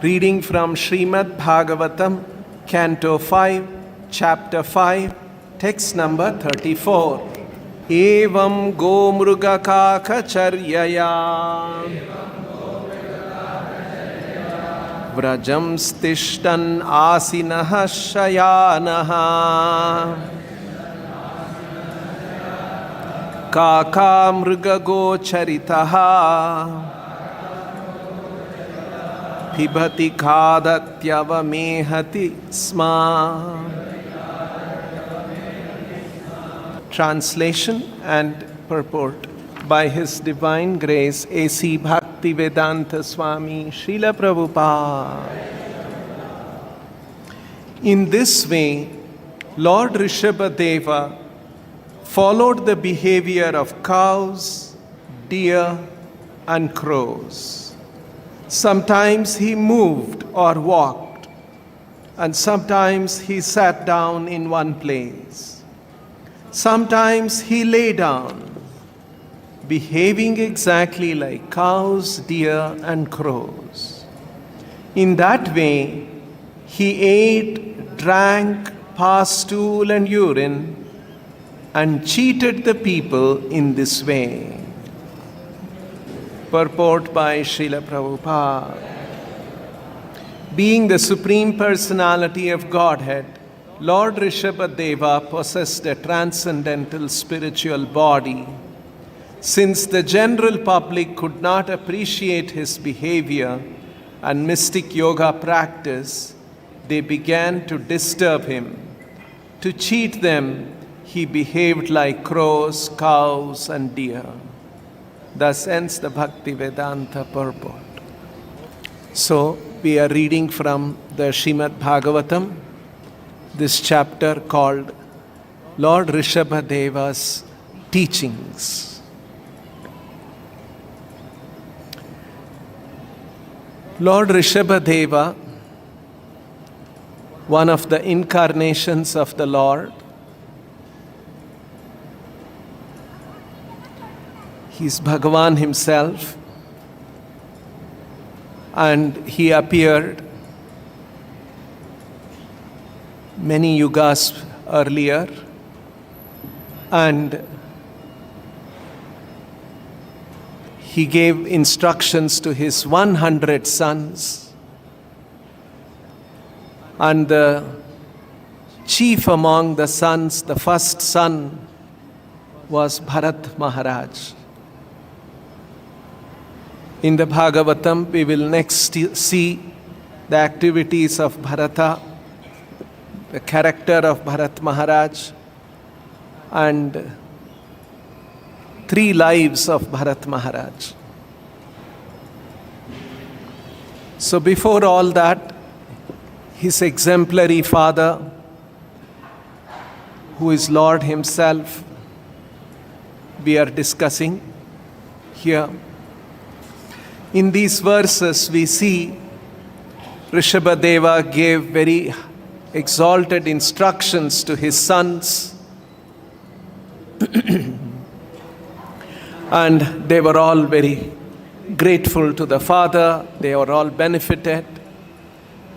Reading from Srimad Bhagavatam, Canto 5, Chapter 5, text number 34. Evam Gomruga Kakacharyaya Vrajam Stishtan Asinaha Shayanaha Kaka Mrugago Charitaha Pibhati Khadatyavamehati Sma. Translation and purport by His Divine Grace A.C. Bhaktivedanta Swami Srila Prabhupada. In this way, Lord Rishaba followed the behavior of cows, deer, and crows. Sometimes he moved or walked, and sometimes he sat down in one place. Sometimes he lay down, behaving exactly like cows, deer, and crows. In that way, he ate, drank, passed stool and urine, and cheated the people in this way. Purport by Srila Prabhupada. Being the Supreme Personality of Godhead, Lord Rishaba possessed a transcendental spiritual body. Since the general public could not appreciate his behavior and mystic yoga practice, they began to disturb him. To cheat them, he behaved like crows, cows, and deer. Thus ends the Bhaktivedanta purport. So, we are reading from the Srimad Bhagavatam, this chapter called Lord Rishabhadeva's Teachings. Lord Rishabhadeva, one of the incarnations of the Lord, he's Bhagavan himself, and he appeared many yugas earlier, and he gave instructions to his 100 sons, and the chief among the sons, the first son, was Bharat Maharaj. In the Bhagavatam, we will next see the activities of Bharata, the character of Bharat Maharaj, and 3 lives of Bharat Maharaj. So before all that, his exemplary father, who is Lord himself, we are discussing here. In these verses, we see Rishabhadeva gave very exalted instructions to his sons, and they were all very grateful to the father. They were all benefited.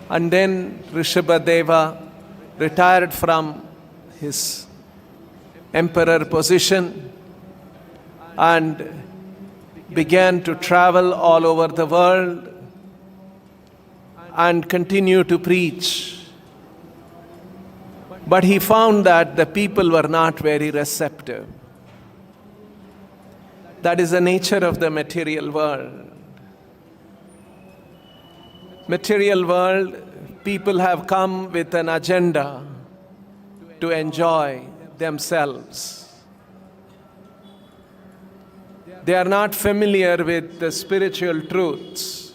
And then Rishabhadeva retired from his emperor position and began to travel all over the world and continue to preach. But he found that the people were not very receptive. That is the nature of the material world. Material world, people have come with an agenda to enjoy themselves. They are not familiar with the spiritual truths.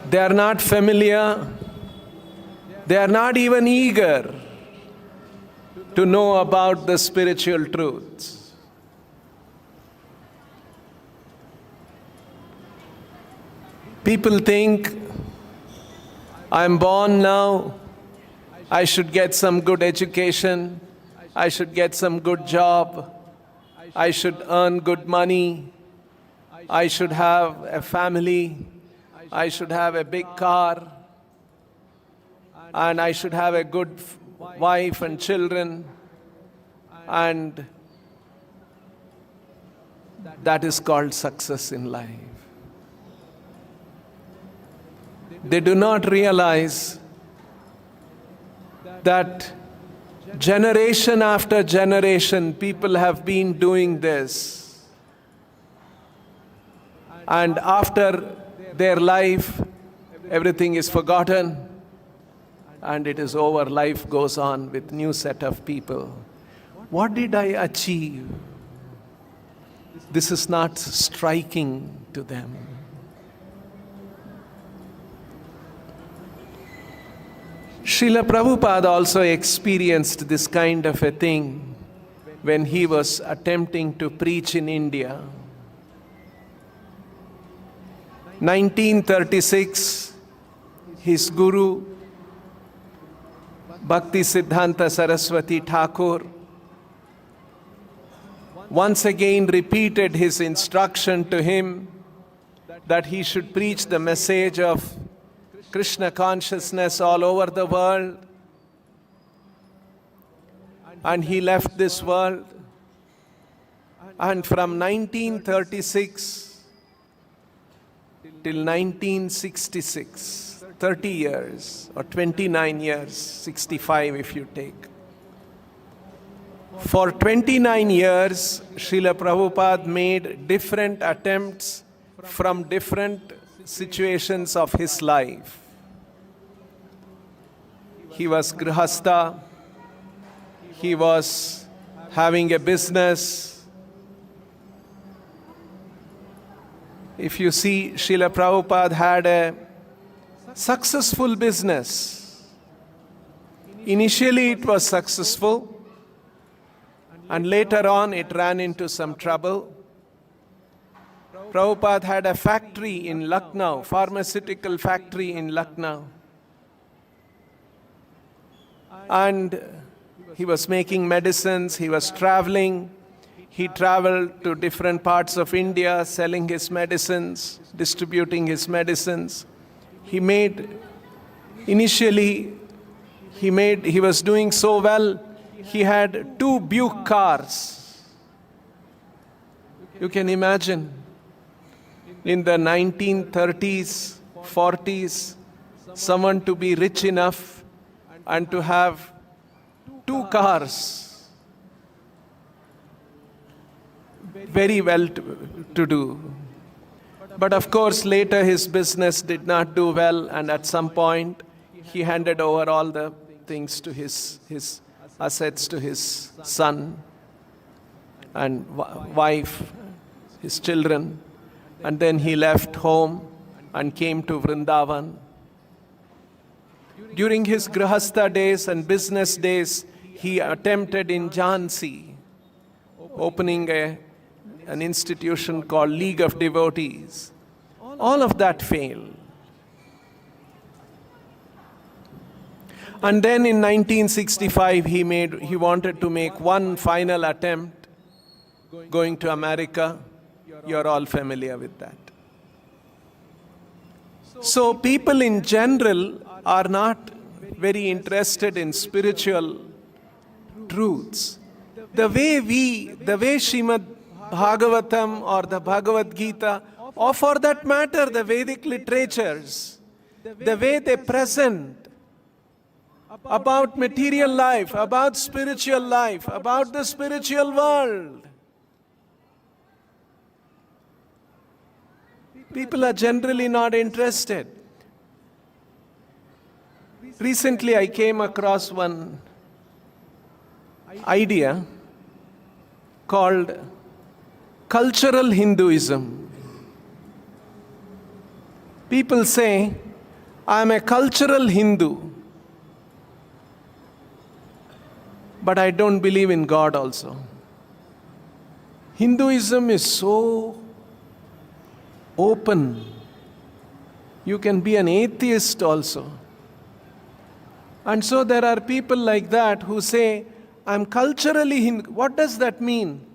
They are not familiar, they are not even eager to know about the spiritual truths. People think, I'm born now, I should get some good education, I should get some good job, I should earn good money, I should have a family, I should have a big car, and I should have a good wife and children, and that is called success in life. They do not realize that generation after generation people have been doing this, and after their life everything is forgotten and it is over. Life goes on with new set of people. What did I achieve? This is not striking to them. Srila Prabhupada also experienced this kind of a thing when he was attempting to preach in India. 1936, his guru, Bhaktisiddhanta Saraswati Thakur, once again repeated his instruction to him that he should preach the message of Krishna consciousness all over the world. And he left this world. And from 1936 till 1966, 30 years or 29 years, 65 if you take. For 29 years, Srila Prabhupada made different attempts from different situations of his life. He was grihastha, he was having a business. If you see, Srila Prabhupada had a successful business. Initially it was successful, and later on it ran into some trouble. Prabhupada had a factory in Lucknow, pharmaceutical factory in Lucknow. And he was making medicines, he was traveling. He traveled to different parts of India, selling his medicines, distributing his medicines. He was doing so well, he had 2 Buick cars. You can imagine. In the 1930s, 40s, someone to be rich enough and to have 2 cars, very well to do. But of course, later his business did not do well, and at some point, he handed over all the things to his assets to his son and wife, his children. And then he left home and came to Vrindavan. During his grihastha days and business days, he attempted in Jhansi, opening an institution called League of Devotees. All of that failed. And then in 1965, he wanted to make one final attempt, going to America. You're all familiar with that. So people in general are not very interested in spiritual truths. The way Srimad Bhagavatam or the Bhagavad Gita, or for that matter the Vedic literatures, the way they present about material life, about spiritual life, about the spiritual world, people are generally not interested. Recently I came across one idea called cultural Hinduism. People say, I am a cultural Hindu, but I don't believe in God also. Hinduism is so open. You can be an atheist also. And so there are people like that who say, I'm culturally Hindu. What does that mean?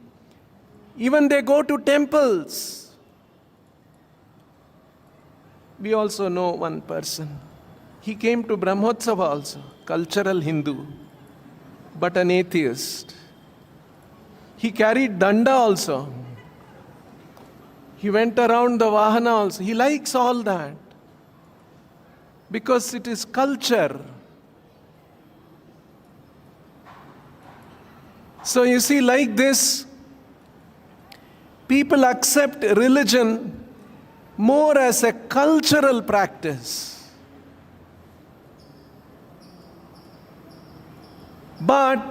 Even they go to temples. We also know one person. He came to Brahmotsava also, cultural Hindu, but an atheist. He carried danda also. He went around the Vahana also. He likes all that because it is culture. So you see, like this, people accept religion more as a cultural practice. But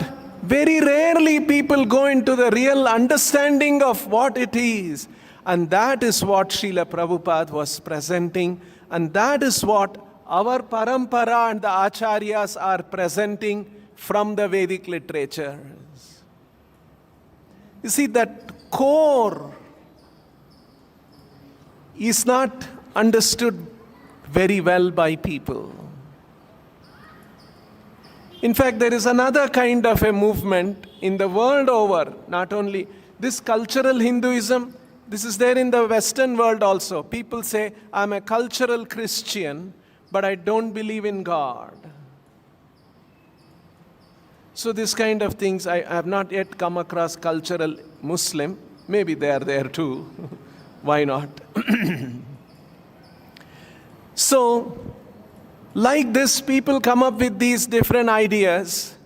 very rarely people go into the real understanding of what it is. And that is what Srila Prabhupada was presenting. And that is what our parampara and the acharyas are presenting from the Vedic literatures. You see, that core is not understood very well by people. In fact, there is another kind of a movement in the world over, not only this cultural Hinduism, this is there in the Western world also. People say, I'm a cultural Christian, but I don't believe in God. So this kind of things, I have not yet come across cultural Muslim. Maybe they are there too. Why not? So, like this, people come up with these different ideas,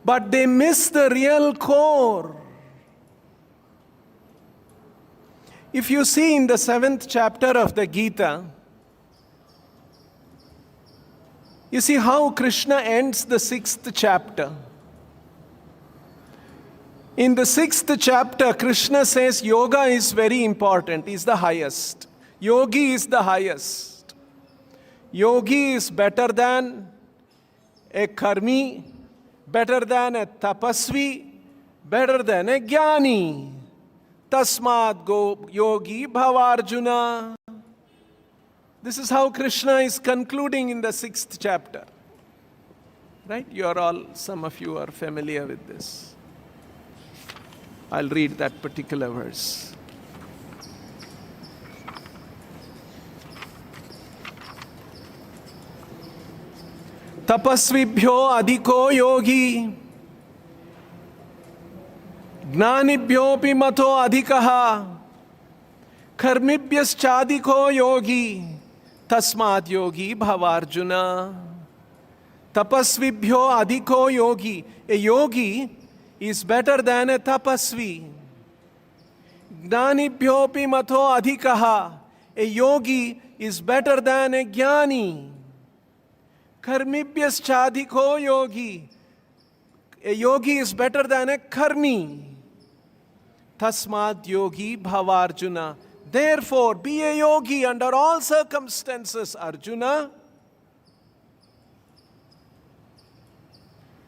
but they miss the real core. If you see in the 7th chapter of the Gita, you see how Krishna ends the 6th chapter. In the 6th chapter, Krishna says yoga is very important, is the highest. Yogi is the highest. Yogi is better than a karmi, better than a tapasvi, better than a jnani. Tasmad go yogi bhavarjuna. This is how Krishna is concluding in the 6th chapter. Right? Some of you are familiar with this. I'll read that particular verse. Tapasvibhyo adhiko yogi Gnanibhyopi mato adhikaha Karmibhyaschadiko yogi Tasmad yogi bhavarjuna. Tapasvibhyo adhiko yogi. A yogi is better than a tapasvi. Gnanibhyopi mato adhikaha. A yogi is better than a jnani. Karmibhyaschadiko yogi. A yogi is better than a karmi. Tasmad yogi bhavarjuna. Therefore, be a yogi under all circumstances, Arjuna.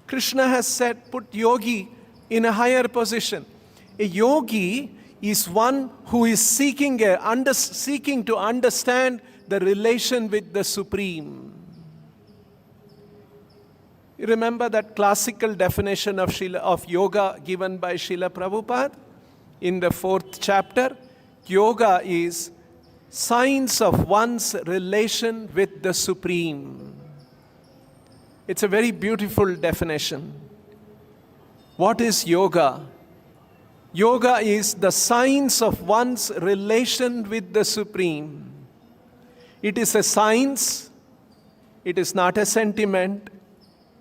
Krishna has said, put yogi in a higher position. A yogi is one who is seeking to understand the relation with the Supreme. You remember that classical definition of yoga given by Srila Prabhupada in the 4th chapter? Yoga is science of one's relation with the Supreme. It's a very beautiful definition. What is yoga? Yoga is the science of one's relation with the Supreme. It is a science. It is not a sentiment.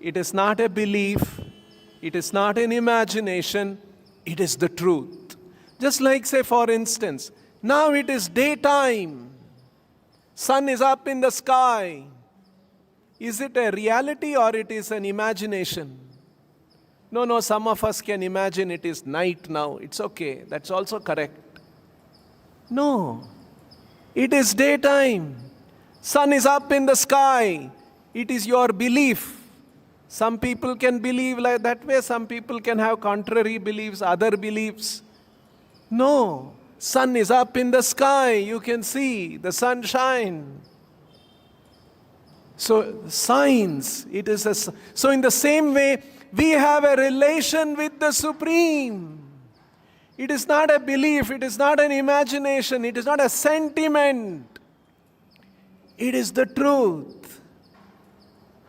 It is not a belief. It is not an imagination. It is the truth. Just like, say, for instance, now it is daytime. Sun is up in the sky. Is it a reality or it is an imagination? No, some of us can imagine it is night now. It's okay. That's also correct. No. It is daytime. Sun is up in the sky. It is your belief. Some people can believe like that way. Some people can have contrary beliefs, other beliefs. No, sun is up in the sky. You can see the sunshine. So science, it is so in the same way, we have a relation with the Supreme. It is not a belief, it is not an imagination, it is not a sentiment. It is the truth.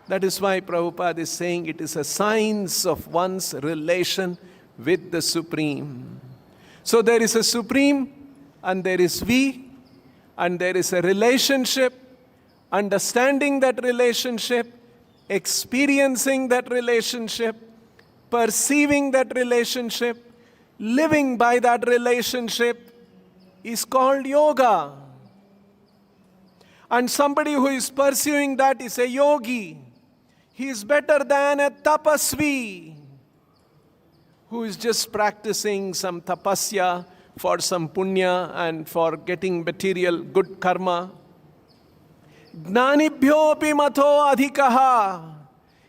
That is why Prabhupada is saying it is a science of one's relation with the Supreme. So there is a Supreme and there is we, and there is a relationship, understanding that relationship, experiencing that relationship, perceiving that relationship, living by that relationship is called yoga. And somebody who is pursuing that is a yogi. He is better than a tapasvi who is just practicing some tapasya for some punya and for getting material good karma. Gnanibhyopi matho adhikaha.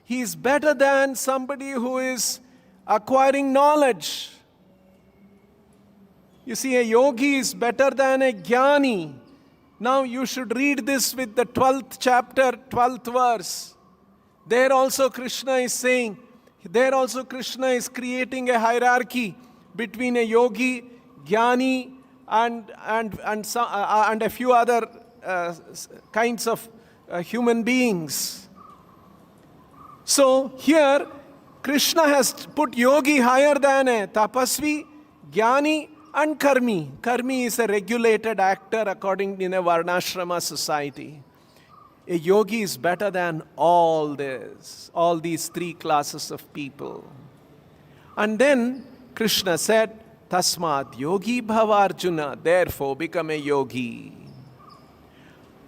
He is better than somebody who is acquiring knowledge. You see, a yogi is better than a jnani. Now you should read this with the 12th chapter, 12th verse. There also Krishna is saying, there also Krishna is creating a hierarchy between a yogi, jnani, and a few other kinds of human beings. So here, Krishna has put yogi higher than a tapasvi, jnani, and karmi. Karmi is a regulated actor according in a varnashrama society. A yogi is better than all these three classes of people. And then Krishna said, Tasmad yogi bhava Arjuna, therefore become a yogi.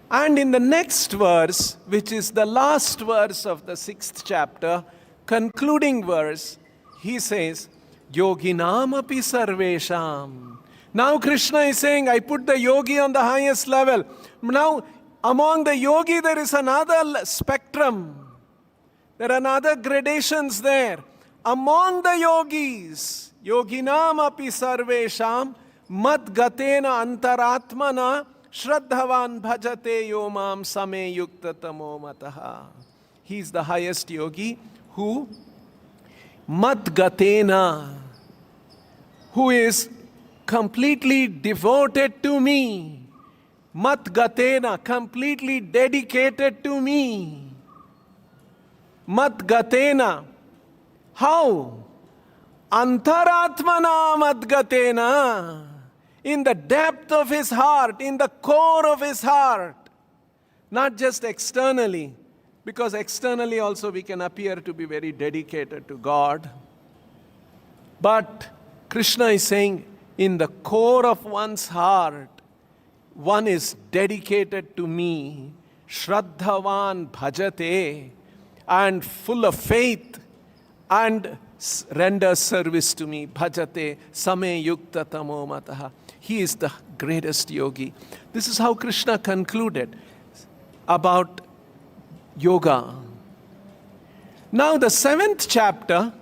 And in the next verse, which is the last verse of the 6th chapter, concluding verse, he says, Yoginam api sarvesham. Now Krishna is saying, I put the yogi on the highest level. Now, among the yogi, there is another spectrum. There are other gradations there. Among the yogis, yoginam api sarvesham, mad gatena antaratmana, shraddhavan bhajate yomam same yukta tamo mataha. He is the highest yogi who Madgatena, who is completely devoted to me. Madgatena, completely dedicated to me. Madgatena, how? Antaratmana madgatena, in the depth of his heart, in the core of his heart. Not just externally. Because externally also we can appear to be very dedicated to God. But Krishna is saying, in the core of one's heart, one is dedicated to me, shraddhavan bhajate, and full of faith, and renders service to me, bhajate same yukta tamo mataha. He is the greatest yogi. This is how Krishna concluded about yoga. Now the 7th chapter,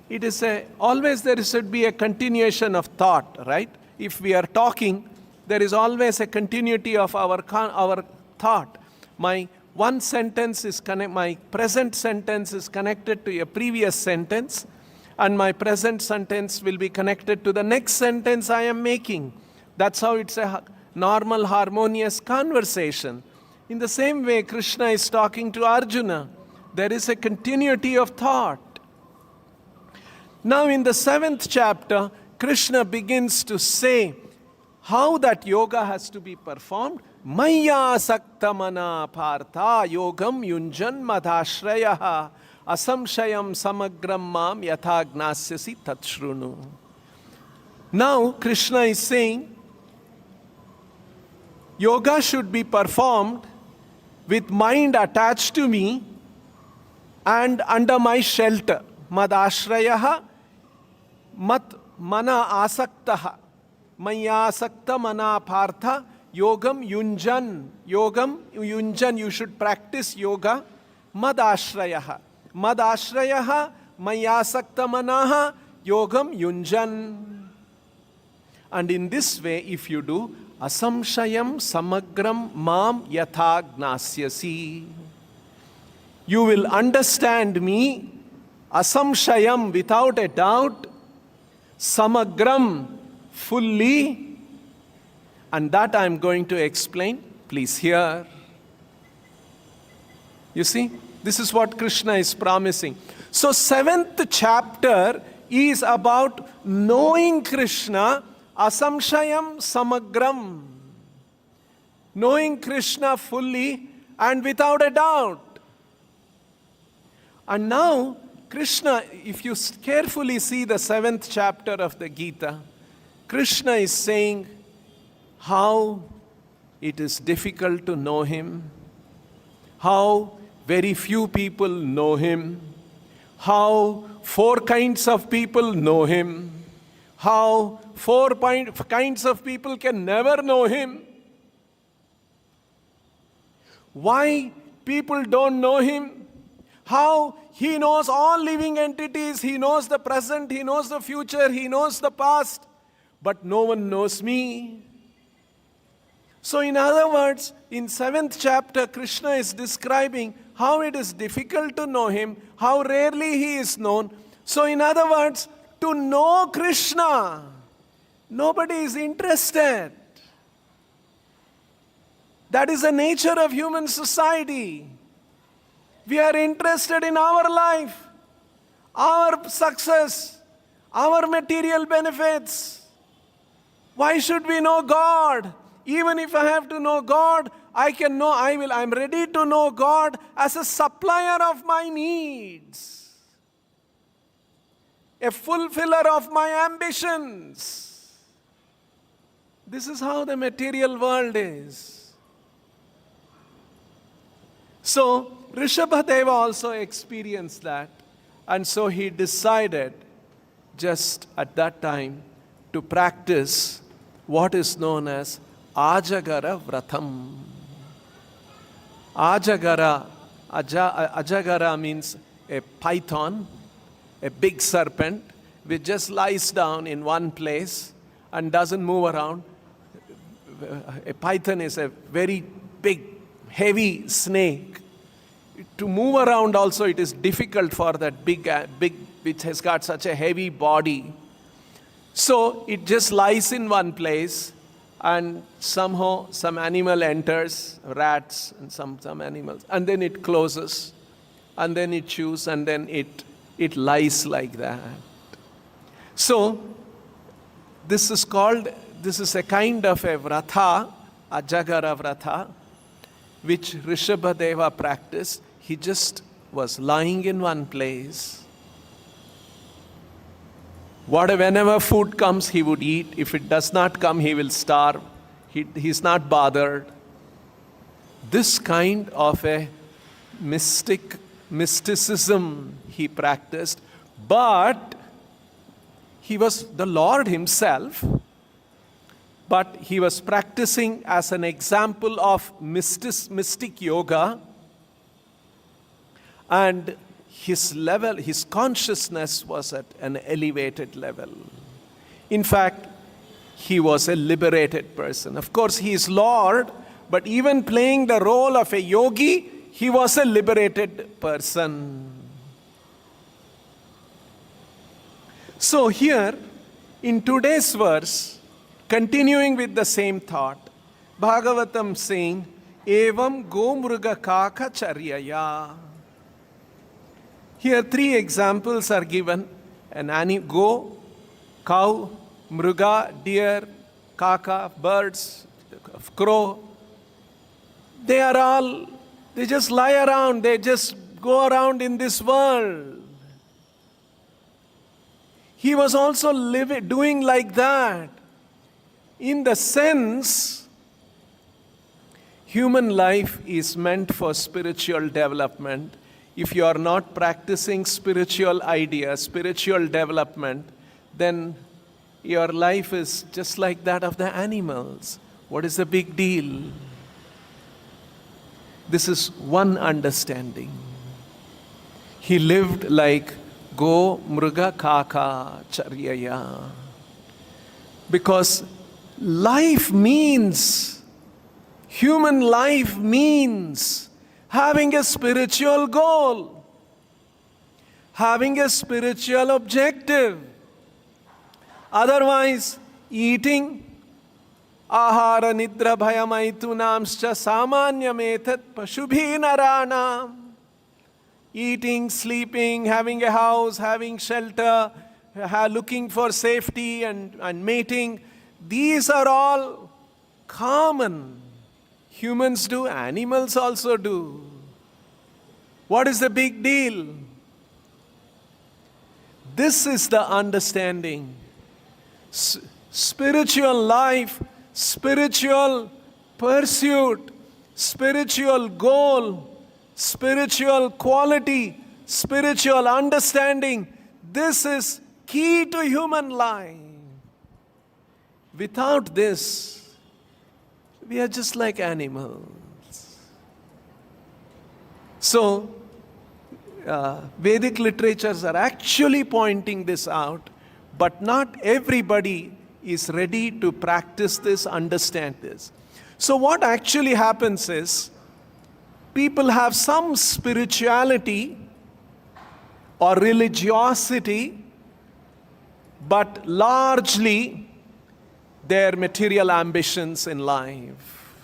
it is always there should be a continuation of thought, right? If we are talking, there is always a continuity of our thought. My present sentence is connected to a previous sentence, and my present sentence will be connected to the next sentence I am making. That's how it's a normal, harmonious conversation. In the same way, Krishna is talking to Arjuna. There is a continuity of thought. Now in the 7th chapter, Krishna begins to say how that yoga has to be performed. Maya saktamana partha yogam yunjan madhashrayaha asamshayam samagram mam yatha gnasyasi tatshrunu. Now Krishna is saying yoga should be performed with mind attached to me and under my shelter. Madashrayaha mana asaktaha. Mayasakta mana partha yogam yunjan. Yogam yunjan, you should practice yoga. Madashrayaha. Madashrayaha mayasakta manaha yogam yunjan. And in this way, if you do, asamshayam samagram mam yatha gnasyasi. You will understand me, asamshayam, without a doubt, samagram, fully, and that I am going to explain. Please hear. You see, this is what Krishna is promising. So 7th chapter is about knowing Krishna, asamshayam samagram. Knowing Krishna fully and without a doubt. And now, Krishna, if you carefully see the 7th chapter of the Gita, Krishna is saying how it is difficult to know him, how very few people know him, how 4 kinds of people know him, how 4 kinds of people can never know him. Why people don't know him? How he knows all living entities, he knows the present, he knows the future, he knows the past, but no one knows me. So in other words, in 7th chapter, Krishna is describing how it is difficult to know him, how rarely he is known. So in other words, to know Krishna, nobody is interested. That is the nature of human society. We are interested in our life, our success, our material benefits. Why should we know God? Even if I have to know God, I'm ready to know God as a supplier of my needs, a fulfiller of my ambitions. This is how the material world is. So, Rishabhadeva also experienced that, and so he decided just at that time to practice what is known as Ajagara Vratam. Ajagara means a python, a big serpent, which just lies down in one place and doesn't move around. A python is a very big, heavy snake. To move around also it is difficult for that big, which has got such a heavy body. So it just lies in one place, and somehow some animal enters, rats and some animals, and then it closes, and then it chews, and then it lies like that. So this is a kind of a vratha, Ajagara Vratha, which Rishabhadeva practiced. He just was lying in one place. Whenever food comes, he would eat. If it does not come, he will starve. He's not bothered. This kind of a mysticism he practiced, but he was the Lord himself, but he was practicing as an example of mystic yoga, and his consciousness was at an elevated level. In fact, he was a liberated person. Of course, he is Lord, but even playing the role of a yogi, he was a liberated person. So here, in today's verse, continuing with the same thought, Bhagavatam saying, Evam Gomruga Kaka Charyaya. Here 3 examples are given. Go, cow, mruga, deer, kaka, birds, crow. They just lie around, they just go around in this world. He was also doing like that. In the sense, human life is meant for spiritual development. If you are not practicing spiritual ideas, spiritual development, then your life is just like that of the animals. What is the big deal? This is one understanding. He lived like Go Mruga Kaka Charyaya. Because human life means having a spiritual goal, having a spiritual objective. Otherwise, eating, ahara nidra bhayamaitunamscha samanyametat pashubhi naranam. eating, sleeping, having a house, having shelter, looking for safety and mating. These are all common. Humans do, animals also do. What is the big deal? This is the understanding. Spiritual life, spiritual pursuit, spiritual goal, spiritual quality, spiritual understanding. This is key to human life. Without this, we are just like animals. So, Vedic literatures are actually pointing this out, but not everybody is ready to practice this, understand this. So what actually happens is, people have some spirituality or religiosity, but largely their material ambitions in life.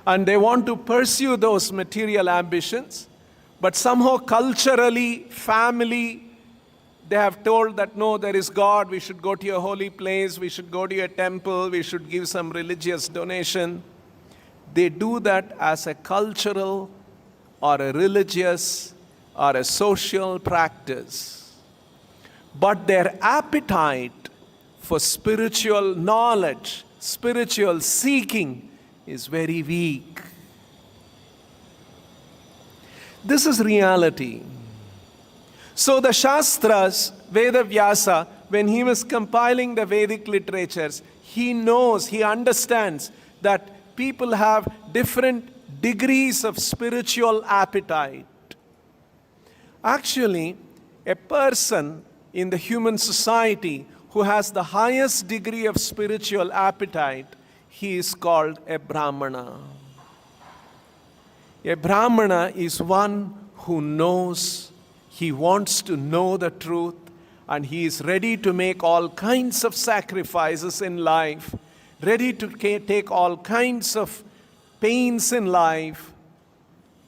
And they want to pursue those material ambitions, but somehow culturally, family, they have told that no, there is God, we should go to a holy place, we should go to a temple, we should give some religious donation. They do that as a cultural or a religious or a social practice. But their appetite for spiritual knowledge, spiritual seeking is very weak. This is reality. So the Shastras, Veda Vyasa, when he was compiling the Vedic literatures, he knows, he understands that people have different degrees of spiritual appetite. Actually, a person in the human society who has the highest degree of spiritual appetite, he is called a Brahmana. A Brahmana is one who knows, he wants to know the truth, and he is ready to make all kinds of sacrifices in life, ready to take all kinds of pains in life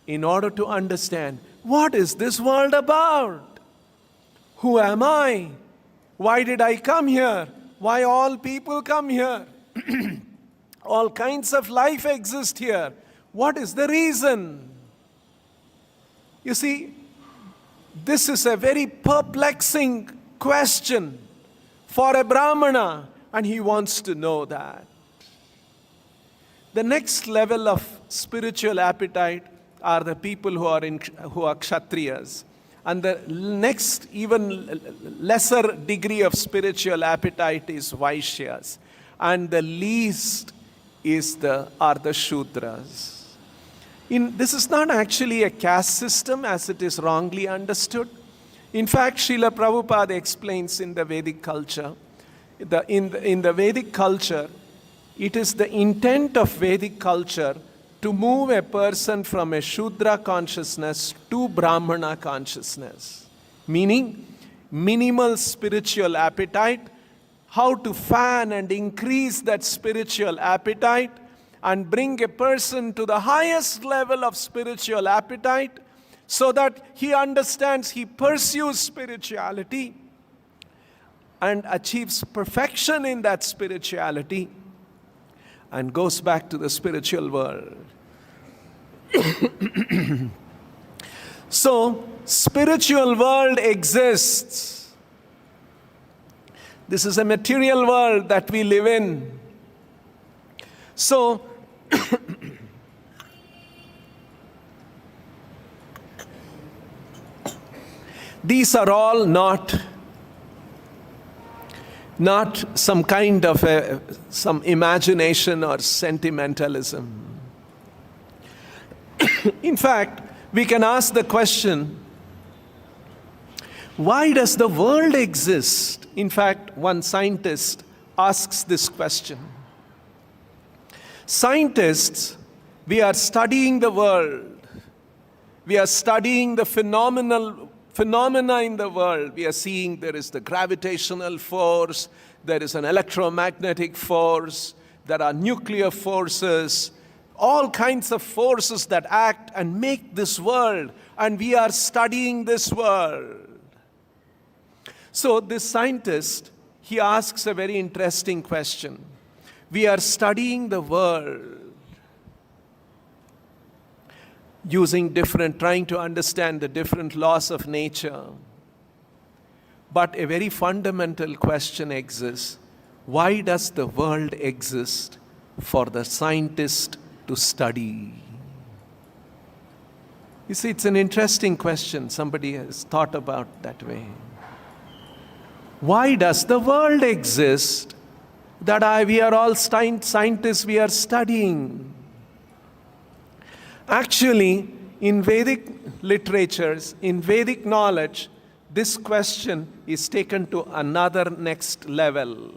in order to understand, what is this world about? Who am I? Why did I come here? Why all people come here? All kinds of life exist here. What is the reason? You see, this is a very perplexing question for a Brahmana, and he wants to know that. The next level of spiritual appetite are the people who are Kshatriyas. And the next, even lesser degree of spiritual appetite is Vaishyas. And the least are the Shudras. This is not actually a caste system as it is wrongly understood. In fact, Srila Prabhupada explains in the Vedic culture, in the Vedic culture, it is the intent of Vedic culture to move a person from a Shudra consciousness to Brahmana consciousness. Meaning, minimal spiritual appetite, how to fan and increase that spiritual appetite and bring a person to the highest level of spiritual appetite so that he understands, he pursues spirituality and achieves perfection in that spirituality and goes back to the spiritual world. So, spiritual world exists. This is a material world that we live in. So, these are all not some kind of some imagination or sentimentalism. In fact, we can ask the question, why does the world exist? In fact, one scientist asks this question. Scientists, we are studying the world. We are studying the phenomena in the world. We are seeing there is the gravitational force, there is an electromagnetic force, there are nuclear forces, all kinds of forces that act and make this world, and we are studying this world. So this scientist, he asks a very interesting question. We are studying the world trying to understand the different laws of nature. But a very fundamental question exists. Why does the world exist for the scientist to study? You see, it's an interesting question. Somebody has thought about that way. Why does the world exist that we are all scientists, we are studying? Actually, in Vedic literatures, in Vedic knowledge, this question is taken to another next level.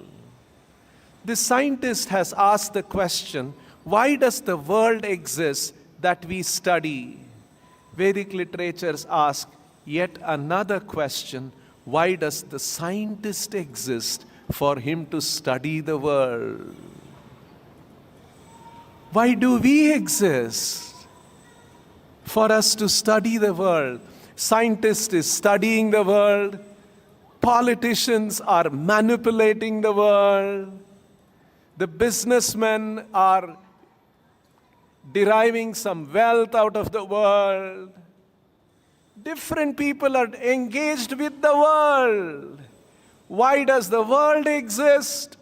The scientist has asked the question, why does the world exist that we study? Vedic literatures ask yet another question, why does the scientist exist for him to study the world? Why do we exist for us to study the world? Scientist is studying the world. Politicians are manipulating the world. The businessmen are deriving some wealth out of the world. Different people are engaged with the world. Why does the world exist?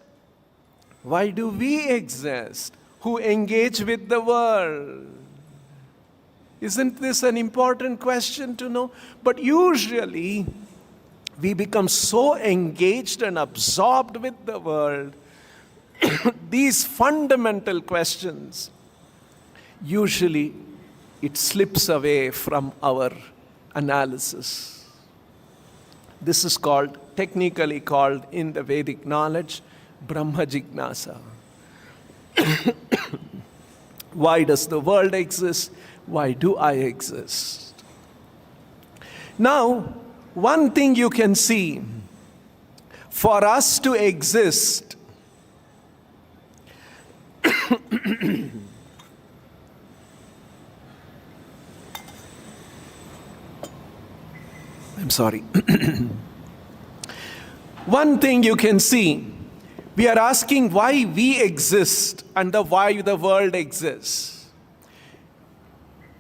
Why do we exist who engage with the world? Isn't this an important question to know? But usually, we become so engaged and absorbed with the world, these fundamental questions, usually it slips away from our analysis. This is technically called in the Vedic knowledge, Brahma Jignasa. Why does the world exist? Why do I exist? Now, one thing you can see, for us to exist, I'm sorry. One thing you can see, we are asking why we exist and why the world exists.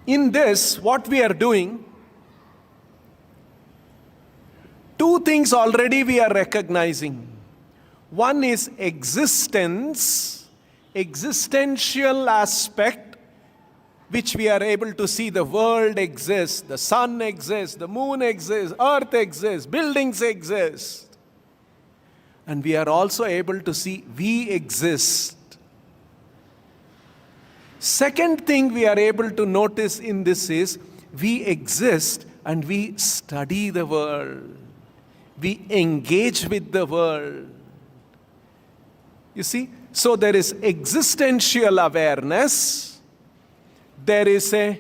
In this, what we are doing, two things already we are recognizing. One is existence, existential aspect, which we are able to see the world exists, the sun exists, the moon exists, earth exists, buildings exist. And we are also able to see we exist. Second thing we are able to notice in this is we exist and we study the world. We engage with the world. You see? So there is existential awareness. There is a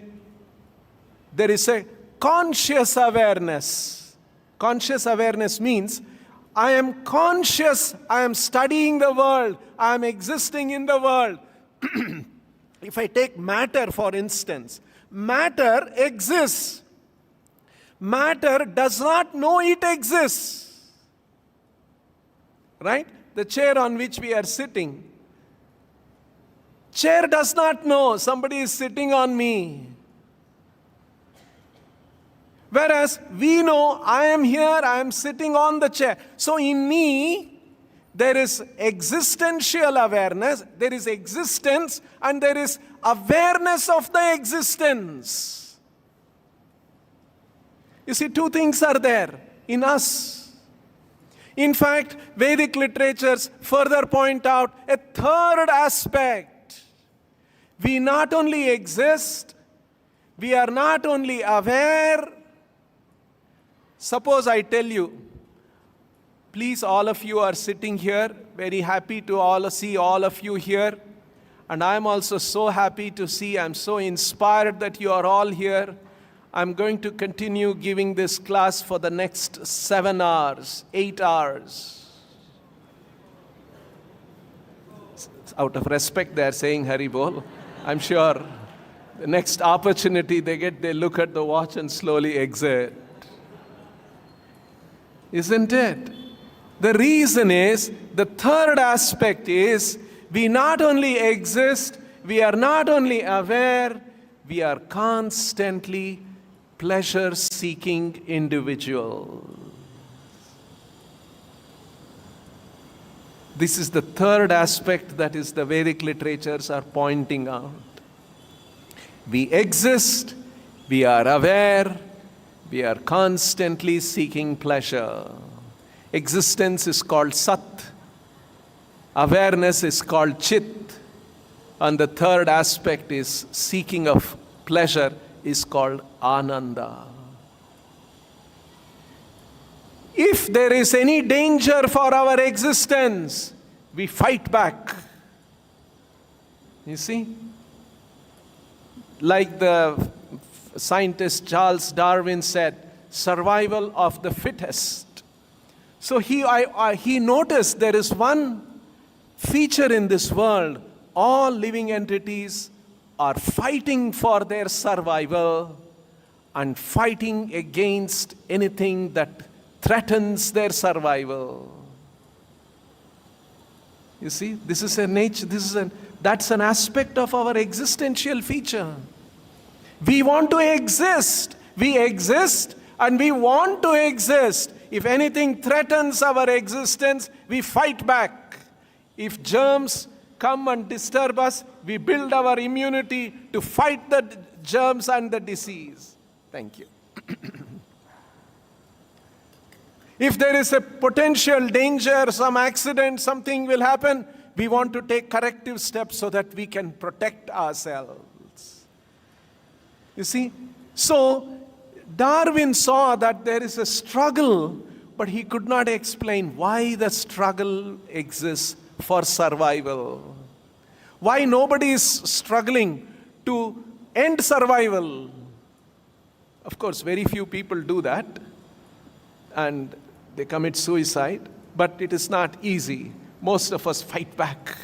conscious awareness. Conscious awareness means I am conscious, I am studying the world, I am existing in the world. If I take matter, for instance, matter exists. Matter does not know it exists. Right? The chair on which we are sitting. Chair does not know somebody is sitting on me. Whereas we know I am here, I am sitting on the chair. So in me, there is existential awareness, there is existence, and there is awareness of the existence. You see, two things are there in us. In fact, Vedic literatures further point out a third aspect. We not only exist, we are not only aware. Suppose I tell you, please, all of you are sitting here, very happy to see all of you here. And I'm also so happy to see, I'm so inspired that you are all here. I'm going to continue giving this class for the next 7 hours, 8 hours. Out of respect, they are saying Hari Bol. I'm sure the next opportunity they get, they look at the watch and slowly exit. Isn't it? The reason is, the third aspect is, we not only exist, we are not only aware, we are constantly pleasure-seeking individuals. This is the third aspect that is the Vedic literatures are pointing out. We exist, we are aware, we are constantly seeking pleasure. Existence is called Sat, awareness is called Chit, and the third aspect is seeking of pleasure is called Ananda. If there is any danger for our existence, we fight back. You see? Like the scientist Charles Darwin said, survival of the fittest. So he noticed there is one feature in this world. All living entities are fighting for their survival and fighting against anything that threatens their survival. You see, this is a nature, that's an aspect of our existential feature. We want to exist. We exist and we want to exist. If anything threatens our existence, we fight back. If germs come and disturb us, we build our immunity to fight the germs and the disease. Thank you. If there is a potential danger, some accident, something will happen, we want to take corrective steps so that we can protect ourselves. You see? So, Darwin saw that there is a struggle, but he could not explain why the struggle exists for survival. Why nobody is struggling to end survival. Of course, very few people do that, and they commit suicide, but it is not easy. Most of us fight back.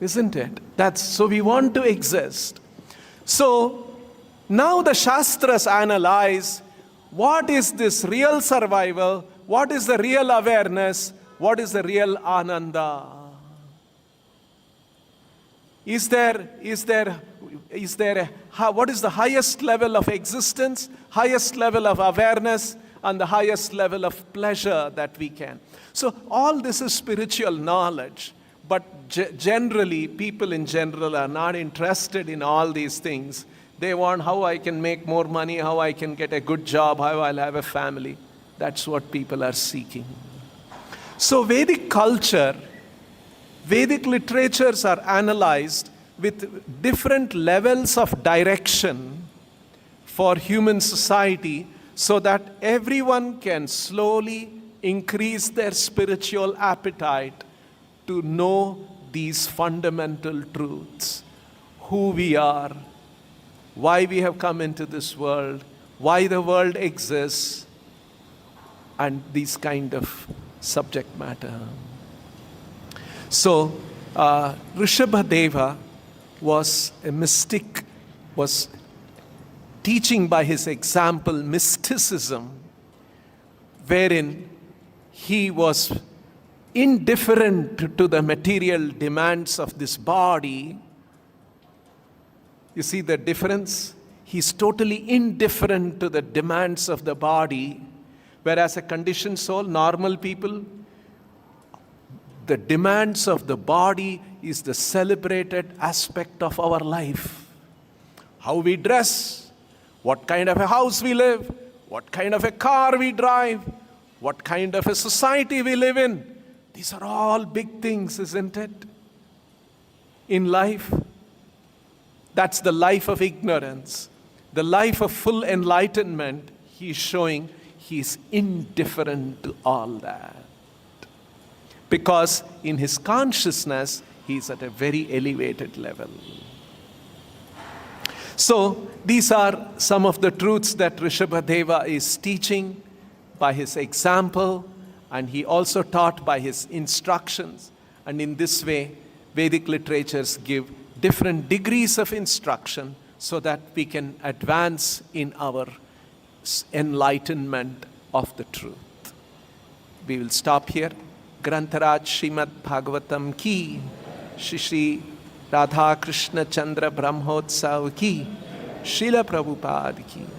Isn't it? So we want to exist. So now the Shastras analyze what is this real survival, what is the real awareness, what is the real Ananda. What is the highest level of existence, highest level of awareness, and the highest level of pleasure that we can. So all this is spiritual knowledge, but generally, people in general are not interested in all these things. They want how I can make more money, how I can get a good job, how I'll have a family. That's what people are seeking. So Vedic culture, Vedic literatures are analyzed with different levels of direction for human society, so that everyone can slowly increase their spiritual appetite to know these fundamental truths. Who we are, why we have come into this world, why the world exists, and these kind of subject matter. So, Rishabhadeva was a mystic, was teaching by his example mysticism, wherein he was indifferent to the material demands of this body. You see the difference? He's totally indifferent to the demands of the body, whereas a conditioned soul, normal people, the demands of the body is the celebrated aspect of our life. How we dress, what kind of a house we live, what kind of a car we drive, what kind of a society we live in. These are all big things, isn't it? In life, that's the life of ignorance. The life of full enlightenment, he's showing he's indifferent to all that. Because in his consciousness, he's at a very elevated level. So, these are some of the truths that Rishabhadeva is teaching by his example, and he also taught by his instructions. And in this way, Vedic literatures give different degrees of instruction so that we can advance in our enlightenment of the truth. We will stop here. Grantaraj Srimad Bhagavatam ki, Shri Radha Krishna Chandra Brahmotsav ki, Srila Prabhupada ki.